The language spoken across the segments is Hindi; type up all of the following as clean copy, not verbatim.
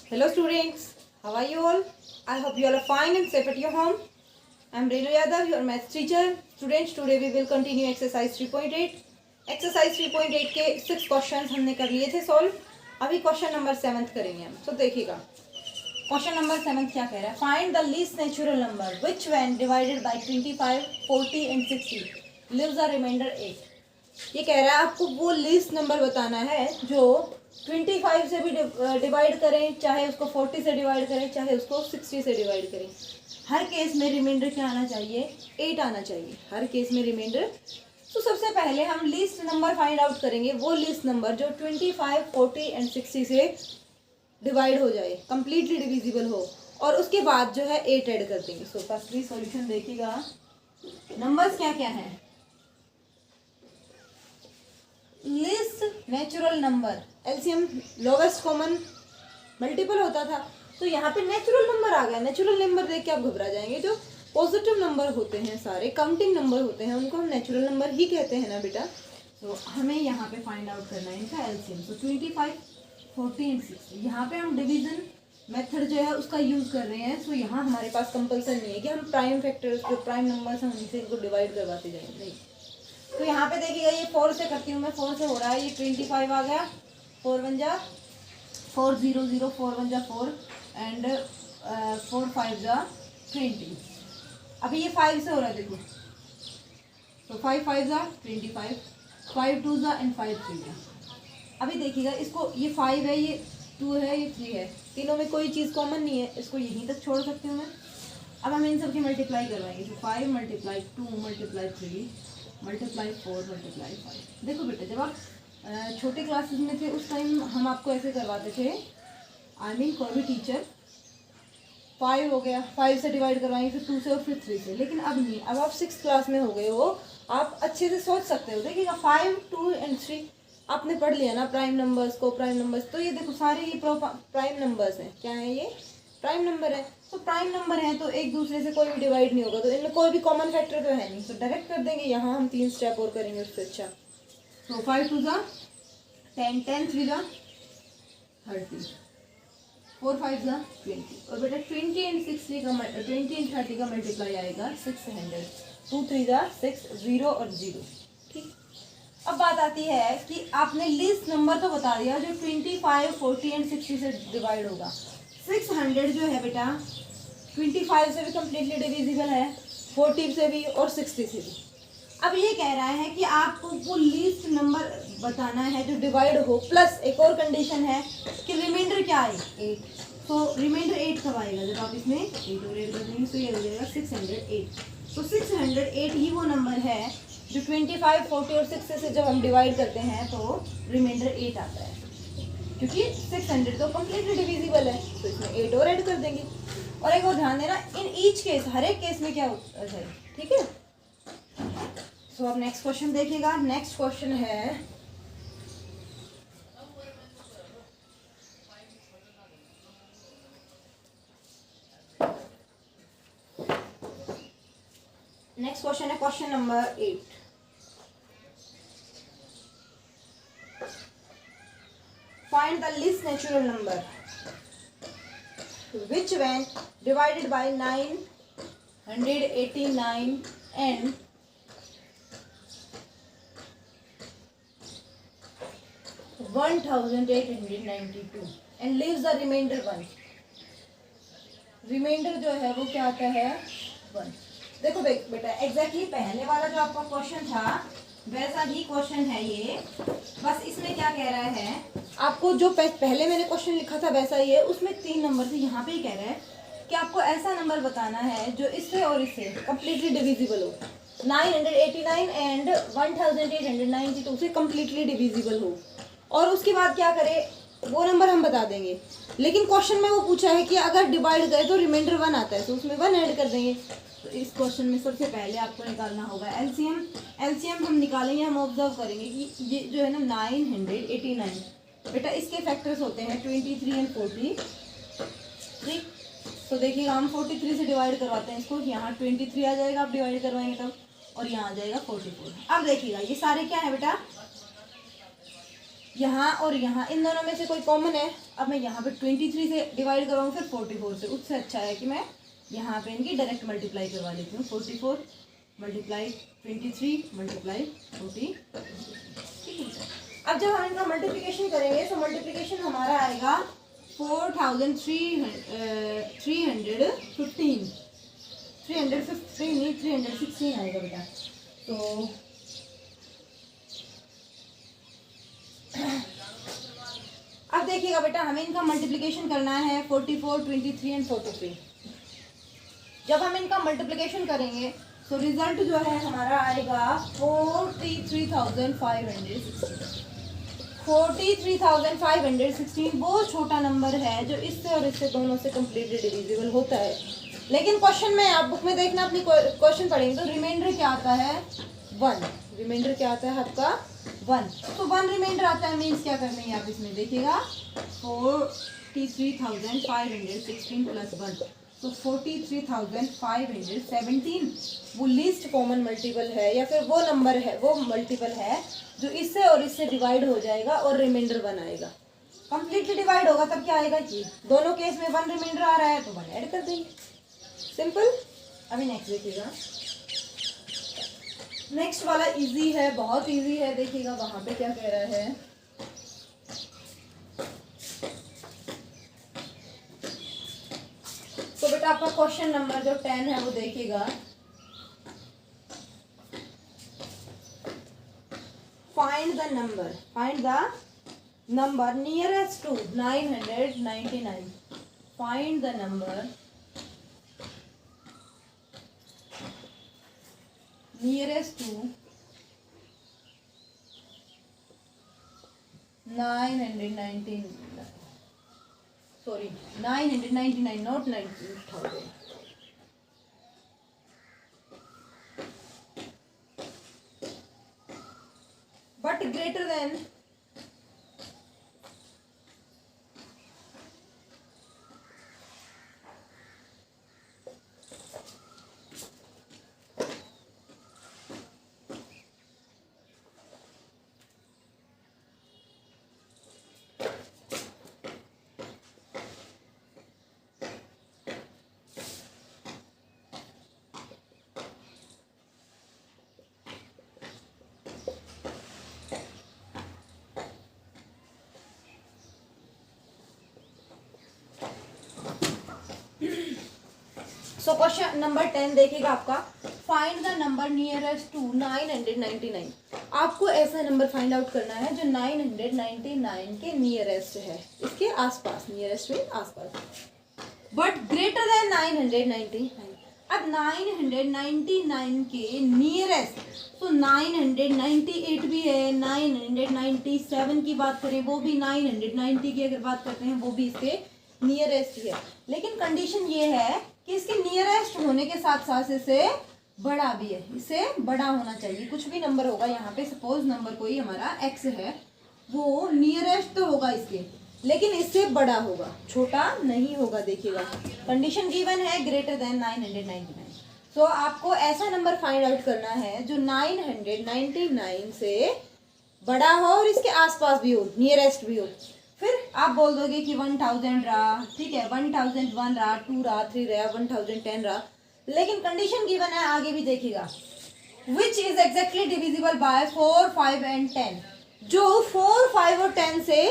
Hello students, how are you all? I hope you all are fine and safe at your home. I am Renu Yadav, your maths teacher. Students, today we will continue exercise 3.8. Exercise 3.8 के 6 क्वेश्चंस हमने कर लिए थे सॉल्व. अभी क्वेश्चन नंबर 7 करेंगे हम. तो देखिएगा क्वेश्चन नंबर 7 क्या कह रहा है. Find the least natural number which when divided by 25, 40 and 60 leaves a remainder 8. ये कह रहा है आपको वो लीस्ट नंबर बताना है जो 25 से भी डिवाइड करें, चाहे उसको 40 से डिवाइड करें, चाहे उसको 60 से डिवाइड करें. हर केस में रिमाइंडर क्या आना चाहिए? 8 आना चाहिए हर केस में रिमाइंडर. तो सबसे पहले हम लीस्ट नंबर फाइंड आउट करेंगे, वो लीस्ट नंबर जो 25, 40 एंड 60 से डिवाइड हो जाए, कंप्लीटली डिविजिबल हो, और उसके बाद जो है 8 ऐड कर देंगे. सो फर्स्टली सॉल्यूशन देखिएगा. नंबर्स क्या क्या हैं? List natural number, LCM lowest common multiple होता था, तो यहाँ पे नेचुरल नंबर आ गया. नेचुरल नंबर देख के आप घबरा जाएंगे. जो पॉजिटिव नंबर होते हैं, सारे काउंटिंग नंबर होते हैं, उनको हम नेचुरल नंबर ही कहते हैं ना बेटा. तो हमें यहाँ पे फाइंड आउट करना है इनका एलसीएम. तो 25, 40 एंड 60. यहाँ पे हम डिवीजन मेथड जो है उसका यूज कर रहे हैं. सो यहाँ हमारे पास कंपल्सन नहीं है कि हम प्राइम फैक्टर्स जो प्राइम नंबर्स हैं उनसे इनको डिवाइड करवाते जाएंगे, नहीं. तो यहाँ पे देखिएगा ये 4 से करती हूँ मैं, 4 से हो रहा है. ये 25 आ गया, 4 1 जा 4 0 0, 4 1 जा 4 एंड 4 5 जा 20. अभी ये 5 से हो रहा है देखो. तो 5 5 जा 25, 5 2 जा एंड 5 3 जा. अभी देखिएगा इसको, ये 5 है, ये 2 है, ये 3 है, तीनों में कोई चीज़ कॉमन नहीं है, इसको यहीं तक छोड़ सकती हूँ मैं. अब हम इन सब की मल्टीप्लाई करवाएंगे. तो 5 मल्टीप्लाई 2 मल्टीप्लाई 3 मल्टीप्लाई 4 मल्टीप्लाई 5. देखो बेटा, जब आप छोटे क्लासेस में थे उस टाइम हम आपको ऐसे करवाते थे. आई मीन कोई भी टीचर 5 हो गया, 5 से डिवाइड करवाएंगे, फिर 2 से और फिर 3 से. लेकिन अब नहीं, अब आप 6 क्लास में हो गए हो, आप अच्छे से सोच सकते हो. देखिएगा 5 2 एंड 3 आपने पढ़ लिया ना प्राइम नंबर्स को. प्राइम नंबर्स तो ये देखो सारे ये प्राइम नंबर्स हैं. क्या है ये? प्राइम नंबर है. तो प्राइम नंबर है तो एक दूसरे से कोई भी डिवाइड नहीं होगा, तो इनमें कोई भी कॉमन फैक्टर तो है नहीं, तो डायरेक्ट कर देंगे. यहाँ हम 3 स्टेप और करेंगे उससे. अच्छा, तो 5 2 जा 10, 10 3 जा 30, 4 5 जा 20. और बेटा 20 एंड 60 का 20 एंड 30 का मल्टीप्लाई आएगा 600. 2 3 जा 6, 0 और 0. ठीक. अब बात आती है कि आपने लिस्ट नंबर तो बता दिया जो 25, 40 एंड 60 से डिवाइड होगा. 600 जो है बेटा 25 से भी कम्प्लीटली डिविजिबल है, 40 से भी और 60 से भी. अब ये कह रहा है कि आपको वो लीस्ट नंबर बताना है जो डिवाइड हो, प्लस एक और कंडीशन है कि रिमाइंडर क्या आए? 8. तो रिमाइंडर 8 कब आएगा? जब आप इसमें 8 और 8 कर देंगे तो ये हो जाएगा 608. तो 608 ही वो नंबर है जो 25, 40 और 60 से जब हम डिवाइड करते हैं तो रिमाइंडर 8 आता है, क्योंकि 600 तो कम्प्लीटली डिविजिबल है, तो इसमें 8 और ऐड कर देंगे. और एक और ध्यान देना, इन ईच केस, हर एक केस में क्या होता है, ठीक है. सो अब नेक्स्ट क्वेश्चन देखिएगा. नेक्स्ट क्वेश्चन है question number 8. Find the least natural number which when divided by 989 and 1892 and leaves the remainder 1. Reminder जो है वो क्या आता है? 1. देखो बेटा, एग्जैक्टली पहले वाला जो आपका क्वेश्चन था वैसा ही क्वेश्चन है ये. बस इसमें क्या कह रहा है आपको, जो पहले मैंने क्वेश्चन लिखा था वैसा ही है. उसमें 3 नंबर थे. यहाँ पे ही कह रहा है कि आपको ऐसा नंबर बताना है जो इससे और इससे कम्प्लीटली डिविजिबल हो. 989 एंड 1892 से कम्प्लीटली डिविजिबल हो. और उसके बाद क्या करे वो नंबर हम बता देंगे. लेकिन क्वेश्चन में वो पूछा है कि अगर डिवाइड करे तो रिमाइंडर 1 आता है, तो उसमें 1 ऐड कर देंगे. तो इस क्वेश्चन में सबसे पहले आपको निकालना होगा एलसीएम. एलसीएम हम निकालेंगे, हम ऑब्जर्व करेंगे कि ये जो है ना 989, बेटा इसके फैक्टर्स होते हैं 23 एंड 40. ठीक. तो देखिएगा हम 43 से डिवाइड करवाते हैं इसको. यहाँ 23 आ जाएगा आप डिवाइड करवाएंगे तब, और यहाँ आ जाएगा 44. अब देखिएगा ये सारे क्या है बेटा, यहाँ और यहाँ, इन दोनों में से कोई कॉमन है अब मैं यहाँ पे 23 से डिवाइड कर रहा हूँ, फिर 44 से। उससे अच्छा है कि मैं यहाँ पे इनकी डायरेक्ट मल्टीप्लाई करवा लेती हूँ। 44 मल्टीप्लाई 23 मल्टीप्लाई 40। अब जब हम इनका मल्टीप्लिकेशन करेंगे तो मल्टीप्लिकेशन हमारा आएगा 316 आएगा बेटा। तो अब देखिएगा बेटा, हमें इनका मल्टीप्लिकेशन करना है 44, 23 एंड 43। जब हम इनका मल्टीप्लिकेशन करेंगे तो रिजल्ट जो है हमारा आएगा 43,516। वो छोटा नंबर है जो इससे और इससे दोनों से कम्प्लीटली डिविजिबल होता है। लेकिन क्वेश्चन में आप बुक में देखना, अपनी क्वेश्चन पढ़ेंगे तो रिमाइंडर क्या आता है 1। रिमाइंडर क्या आता है आपका 1। तो 1 रिमाइंडर आता है, मीन्स क्या करना है आप इसमें देखिएगा 43,516 प्लस 1, तो 43,517 वो लीस्ट कॉमन मल्टीपल है, या फिर वो नंबर है, वो मल्टीपल है जो इससे और इससे डिवाइड हो जाएगा और रिमाइंडर 1 आएगा। कंप्लीटली डिवाइड होगा तब क्या आएगा कि दोनों केस में 1 रिमाइंडर आ रहा है तो 1 ऐड कर देंगे, सिंपल। अभी नेक्स्ट देखिएगा, नेक्स्ट वाला इजी है, बहुत इजी है। देखिएगा वहां पे क्या कह रहा है, तो बेटा आपका क्वेश्चन नंबर जो 10 है वो देखिएगा। Find the number nearest to 999। Find the number nearest to 999, sorry 999 not 19,000। But greater than so question number 10 देखिएगा आपका, find the number nearest to 999। आपको ऐसा नंबर फाइंड आउट करना है जो 999 के नियरेस्ट है, इसके आसपास, नियरेस्ट में आसपास, बट ग्रेटर देन 999। अब 999 के नियरेस्ट, तो 998 भी है, 997 की बात करें वो भी, 990 की अगर बात करते हैं वो भी इसके नियरेस्ट है। लेकिन कंडीशन ये है कि इसके नियरेस्ट होने के साथ साथ इससे बड़ा भी है, इससे बड़ा होना चाहिए। कुछ भी नंबर होगा यहाँ पे, सपोज नंबर कोई हमारा x है, वो नियरेस्ट तो होगा इसके, लेकिन इससे बड़ा होगा, छोटा नहीं होगा। देखिएगा कंडीशन गिवन है ग्रेटर देन 999। तो आपको ऐसा नंबर फाइंड आउट करना है जो 999 से बड़ा हो और इसके आसपास भी हो, नियरेस्ट भी हो। फिर आप बोल दोगे कि 1000 रहा, ठीक है, 1001 रहा, 2 रहा, 3 रहा, 1010 रहा, लेकिन कंडीशन गिवन है आगे भी देखिएगा, which is exactly divisible by 4, 5 and 10, जो 4, 5 और 10 से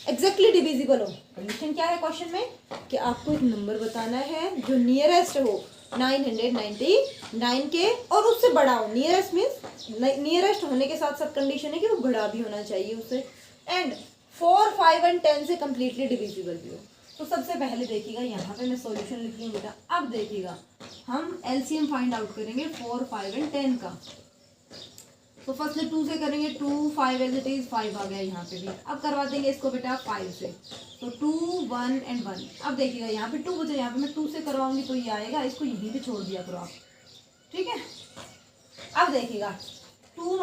एग्जैक्टली डिविजिबल हो। कंडीशन क्या है क्वेश्चन में कि आपको एक नंबर बताना है जो नियरेस्ट हो 999 के और उससे बड़ा हो। नियरेस्ट मीन्स नियरेस्ट होने के साथ साथ कंडीशन है कि वो बड़ा भी होना चाहिए उससे, एंड 4, 5 एंड 10 से कम्प्लीटली डिविजिबल भी हो। तो सबसे पहले देखिएगा यहाँ पे मैं सॉल्यूशन लिख रही हूँ बेटा। अब देखिएगा हम एलसीएम फाइंड आउट करेंगे 4, 5 एंड 10 का। तो फर्स्ट 2 से करेंगे, 2, 5 एज इट इज 5 आ गया यहाँ पे भी। अब करवा देंगे इसको बेटा 5 से, तो 2, 1 एंड 1। अब देखिएगा यहाँ पे 2 बचे, यहाँ पे मैं 2 से करवाऊंगी तो ये आएगा, इसको यहीं पे छोड़ दिया करो आप, ठीक है। अब देखिएगा 2 ×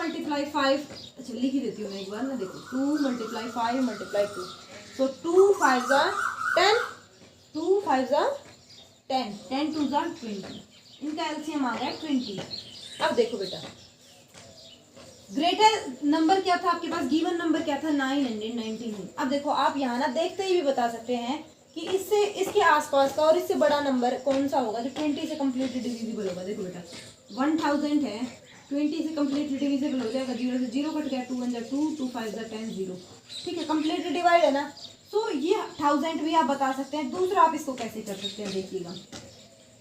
5, अच्छा लिख ही देती हूँ मैं एक बार ना, देखो 2 × 5 × 2, तो 2 5 10, 2 5 10, 10 2 20, इनका एलसीएम आ गया 20। अब देखो बेटा ग्रेटर नंबर क्या था आपके पास, गिवन नंबर क्या था, 999। अब देखो आप यहाँ ना देखते ही भी बता सकते हैं कि इससे इसके आसपास का और इससे बड़ा नंबर कौन सा होगा जो 20 से कम्प्लीटली डिविजिबल होगा। देखो बेटा 1000 है, 20 से कम्प्लीटली डिविजिबल हो जाएगा, 0 से 0 कट गया, 2 1 2, 2 5 10 0, ठीक है, कम्प्लीटली डिवाइड है ना। तो ये 1000 भी आप बता सकते हैं। दूसरा आप इसको कैसे कर सकते हैं, देखिएगा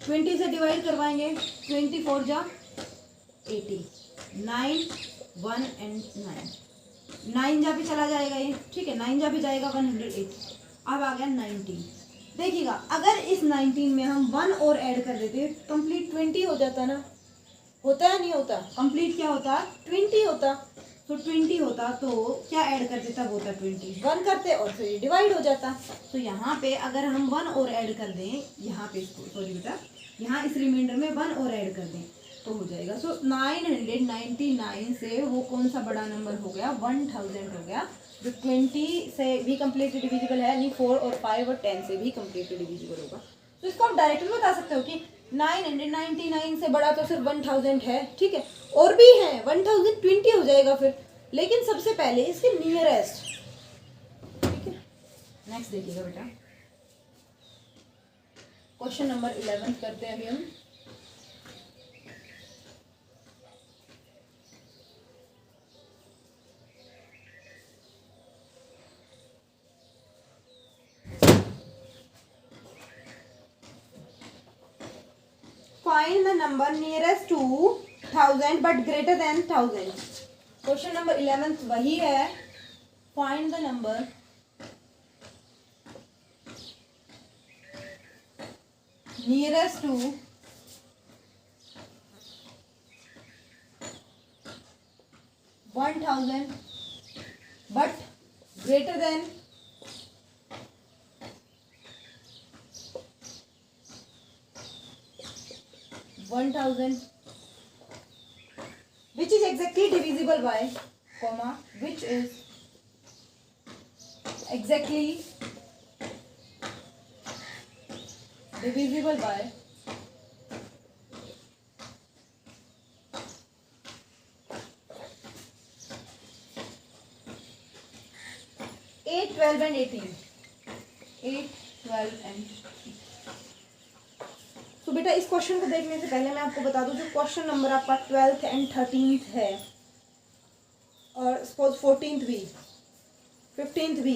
20 से डिवाइड करवाएंगे, 24 जा 80, 9 1 एंड 9 जा भी चला जाएगा ये, ठीक है, 9 जा भी जाएगा, 108। अब आ गया 19। देखिएगा अगर इस 19 में हम 1 और ऐड कर देते कंप्लीट 20 हो जाता ना, होता है नहीं होता, कंप्लीट क्या होता, 20 होता। तो 20 होता तो क्या ऐड कर देता, वो होता 20, 1 करते और फिर डिवाइड हो जाता। तो यहाँ पे अगर हम 1 और ऐड कर दें, यहाँ पे सॉरी बेटा, यहाँ इस रिमाइंडर में 1 और ऐड कर दें तो हो जाएगा। सो 999 से वो कौन सा बड़ा नंबर हो गया, 1000 हो गया, जो 20 से भी कम्प्लीटली डिविजिबल है, नहीं 4 और 5 और 10 से भी कम्प्लीटली डिविजिबल होगा। तो इसको आप डायरेक्टली बता सकते हो कि 999 से बड़ा तो सिर्फ 1000 है, ठीक है, और भी है 1020 हो जाएगा फिर, लेकिन सबसे पहले इसके नियरेस्ट, ठीक है। नेक्स्ट देखिएगा बेटा, क्वेश्चन नंबर 11 करते हैं अभी हम। Find the number nearest to 1000 but greater than 1000। Question number 11 वही है, find the number nearest to 1000 but greater than 1000, which is exactly divisible by, comma, which is exactly divisible by 8, 12 and 18, 8, 12 and। तो बेटा इस क्वेश्चन को देखने से पहले मैं आपको बता दूं, जो क्वेश्चन नंबर आपका 12th एंड 13th है, और सपोज 14th भी, 15th भी,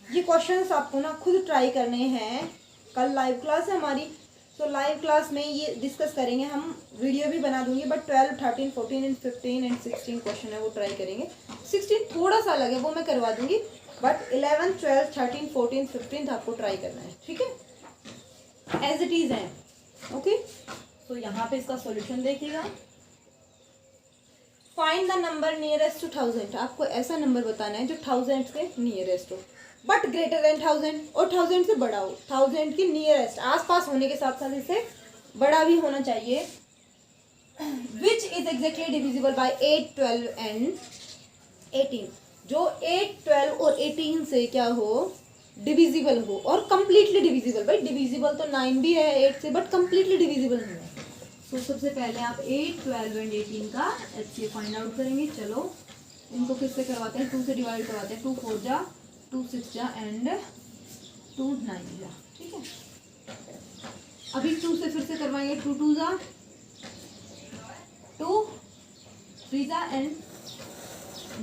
ये क्वेश्चंस आपको ना खुद ट्राई करने हैं। कल लाइव क्लास है हमारी, तो लाइव क्लास में ये डिस्कस करेंगे हम, वीडियो भी बना दूंगी, बट 12, 13, 14 एंड 15 एंड 16 क्वेश्चन है वो ट्राई करेंगे। 16 थोड़ा सा अलग है, वो मैं करवा दूंगी, बट 11, 12, 13, 14, 15 आपको ट्राई करना है, ठीक है, एज इट इज है, ओके। तो यहाँ पे इसका सॉल्यूशन देखिएगा, find the number nearest to 1000। आपको ऐसा नंबर बताना है जो 1000 के नियरेस्ट हो, बट ग्रेटर देन 1000, और 1000 से बड़ा हो, 1000 की नियरेस्ट आसपास होने के साथ साथ इससे बड़ा भी होना चाहिए। Which is exactly divisible by 8, 12 and 18, जो 8, 12 और 18 से क्या हो, डिविजिबल हो, और कंप्लीटली डिविजिबल। भाई डिविजिबल तो 9 भी है 8 से, बट कंप्लीटली डिविजिबल नहीं है। तो सबसे पहले आप 8, 12 एंड 18 का HCF फाइंड आउट करेंगे। चलो इनको किससे करवाते हैं, 2 से डिवाइड करवाते हैं, 2 4 जा, 2 6 जा एंड 2 9 जा, ठीक है। अभी 2 से फिर से करवाएंगे, 2 2 जा, 2 3 जा एंड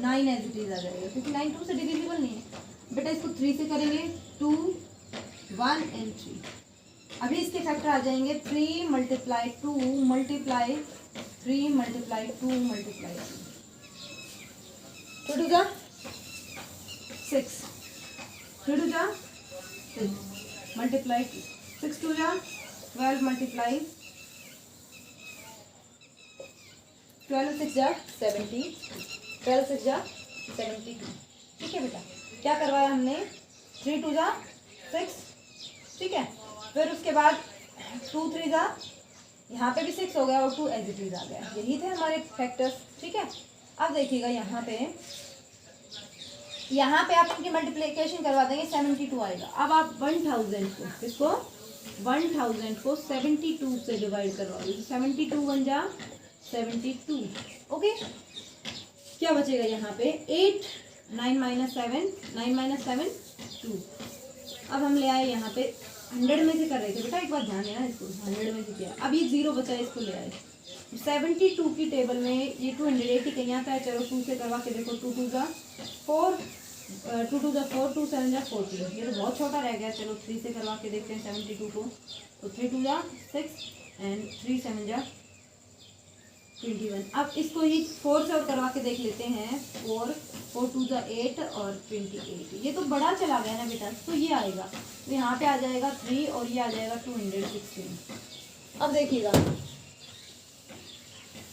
9 एज इट इज आ जाएगा, क्योंकि 9 2 से डिविजिबल नहीं है बेटा। इसको 3 से करेंगे, 2 1 एंड 3। अभी इसके फैक्टर आ जाएंगे, 3 मल्टीप्लाई 2 मल्टीप्लाई 3 मल्टीप्लाई 2 मल्टीप्लाई 2 2 जा 6, 3 2 जा 6 मल्टीप्लाई 2, 6 2 जा 12 मल्टीप्लाई 12 6 जा 70, 12 6 जा 72, ठीक है बेटा। क्या करवाया हमने, 3 2 जा 6, ठीक है, फिर उसके बाद 2 3 जा, यहाँ पे भी 6 हो गया और 2 एज इट इज आ गया। यही थे हमारे फैक्टर्स, ठीक है। अब देखिएगा यहाँ पे आप इनकी मल्टीप्लिकेशन करवा देंगे, 72 आएगा। अब आप 1000 को, इसको 1000 को 72 से डिवाइड करवा दीजिए, 72 1 जा 72, ओके। क्या बचेगा यहाँ पे 8, 9 माइनस 7, 9 माइनस 7 2। अब हम ले आए यहाँ पे 100 में से कर रहे थे बेटा, एक बार ध्यान देना इसको, 100 में से किया, अब ये 0 बचा है, इसको ले आए 72 की टेबल में ये 280 कहीं आता है, चलो 2 से करवा के देखो, 2 2 जा 4, 2 2 जा 4, 2 7 जा 40, ये तो बहुत छोटा रह गया, चलो 3 से करवा के देखते हैं 72 को, तो 3 2 जा 6 एंड 3 7 जा 21। अब इसको ही 4 से और करवा के देख लेते हैं, 4 4 2 जा 8 और 28, ये तो बड़ा चला गया ना बेटा, तो ये आएगा, तो यहाँ पे आ जाएगा 3 और ये आ जाएगा 216। अब देखिएगा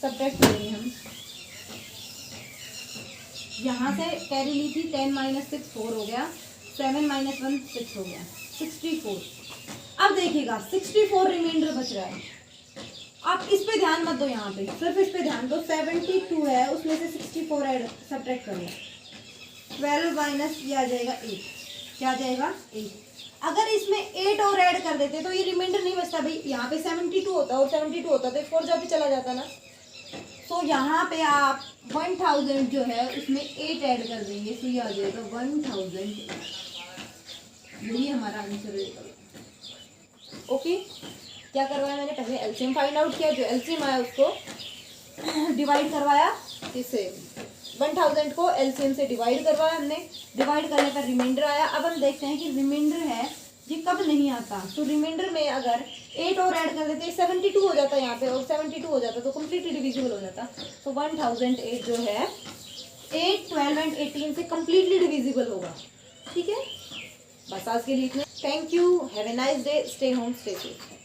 सब्ट्रैक्ट करेंगे हम, यहाँ से कैरी ली थी, 10 माइनस 6 4 हो गया, 7 माइनस 1 6 हो गया, 64। अब देखिएगा 64 रिमाइंडर बच रहा है, आप इस पे ध्यान मत दो, यहाँ पे सिर्फ इस पे ध्यान दो, 72 है उसमें से 64 ऐड सब्ट्रैक्ट कर लो, 12 माइनस ये आ जाएगा 8, क्या आ जाएगा 8। अगर इसमें 8 और ऐड कर देते तो ये रिमाइंडर नहीं बचता भाई, यहाँ पे 72 होता और 72 होता तो 4 जब भी चला जाता ना, तो यहाँ पे आप 1000 जो है उसमें 8 ऐड कर देंगे, तो ये आ जाएगा 1000, यही हमारा आंसर रहेगा। ओके, क्या करवाया मैंने, पहले एलसीएम फाइंड आउट किया, जो एलसीएम आया उसको डिवाइड करवाया, इससे 1000 को एलसीएम से डिवाइड करवाया हमने, डिवाइड करने पर रिमाइंडर आया। अब हम देखते हैं कि रिमाइंडर है ये कब नहीं आता, तो रिमाइंडर में अगर 8 और ऐड कर देते 72 हो जाता यहाँ पे, और 72 हो जाता तो कम्प्लीटली डिविजिबल हो जाता, तो 1008 जो है 8 12 एंड 18 से कम्प्लीटली डिविजिबल होगा। ठीक है, बस आज के लिए इतना। Thank you, have a nice day, stay home stay safe.